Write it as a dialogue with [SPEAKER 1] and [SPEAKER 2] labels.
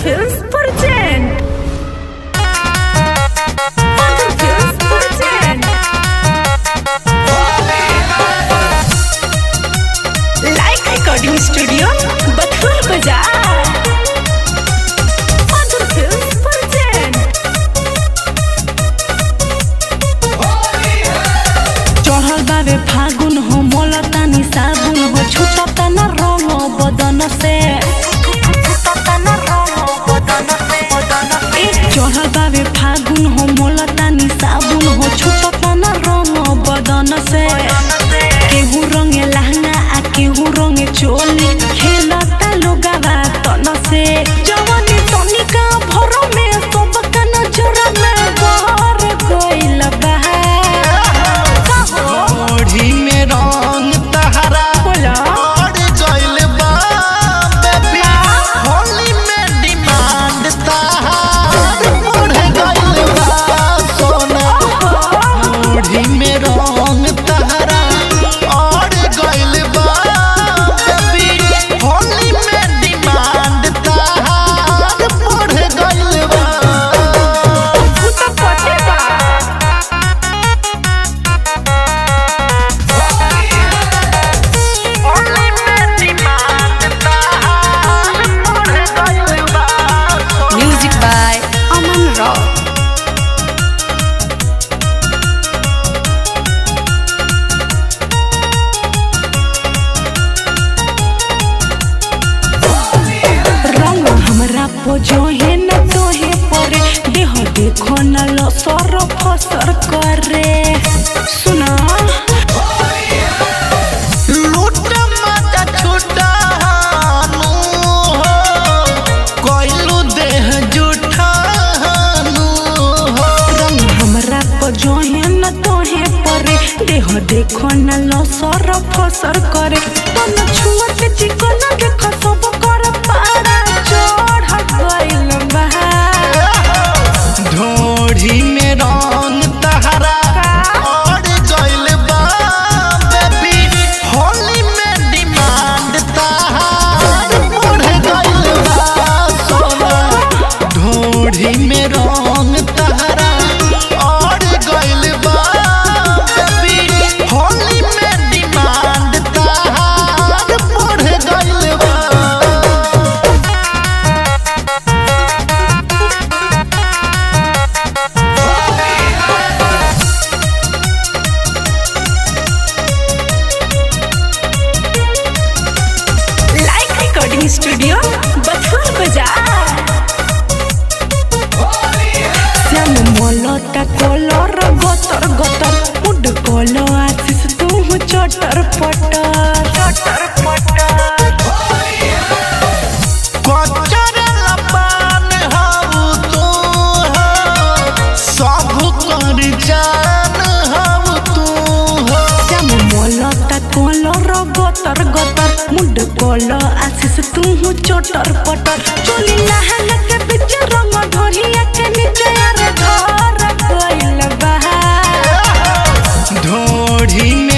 [SPEAKER 1] Films present. Mother Films present. Like Recording Studio, Bathur Bazaar. Mother Films present. चढ़ल बावे फागुन हो मोला तानी साबुन हो छूटा तना रंग बदन से चढ़ल बावे फागुन हो मोला तानी साबुन हो छूटा तना रंग बदन से केहू रंगे लहंगा आ केहू रंगे चोली खेलता लोगावा तन से जवानी तनिका भरो में सब का नजर में बहर गइल बा
[SPEAKER 2] ओढ़ी में रंग तहरा और गइल बा बेबी होली में डिमांड तहार बढ़ गइल बा सोना ओढ़ी में रंग तहरा और गइल बा बेबी होली में डिमांड तहार बढ़ गइल बा
[SPEAKER 1] Music by Aman Rao. रंग हमरा पोजो है न तोहे परे देह देखो न लो सर फसर करे सुना
[SPEAKER 2] लूट माता छुटानु हो कोइलू देह जुठानु हो
[SPEAKER 1] रंग हमरा पोजो है न तोहे परे देह देखो न लो सर फसर करे तन छुअत चिकन देखो सब कर पारा चढ़ गइल बा
[SPEAKER 2] ढोढ़ी में रंग तहरा और गइल बा बेबी होली में डिमांड तहार बढ़ गइल बा सोना ढोढ़ी में रंग तहरा और गइल बा बेबी होली में डिमांड तहार बढ़ गइल बा
[SPEAKER 1] Like Recording Studio, Bathur Bazaar. श्याम मोलता कलर गतर गतर उड कलो आशीष तू चटर पटर
[SPEAKER 2] कचर लपान हऊ तू हो सब कर जान हऊ तू हो
[SPEAKER 1] श्याम मोलता कलर गतर गतर मुड कलो आशीष तू चटर पटर चोली लहंगा के बीच रंग ढोलिया के नीचे अरे घर गइल बा
[SPEAKER 2] ढोढ़ी में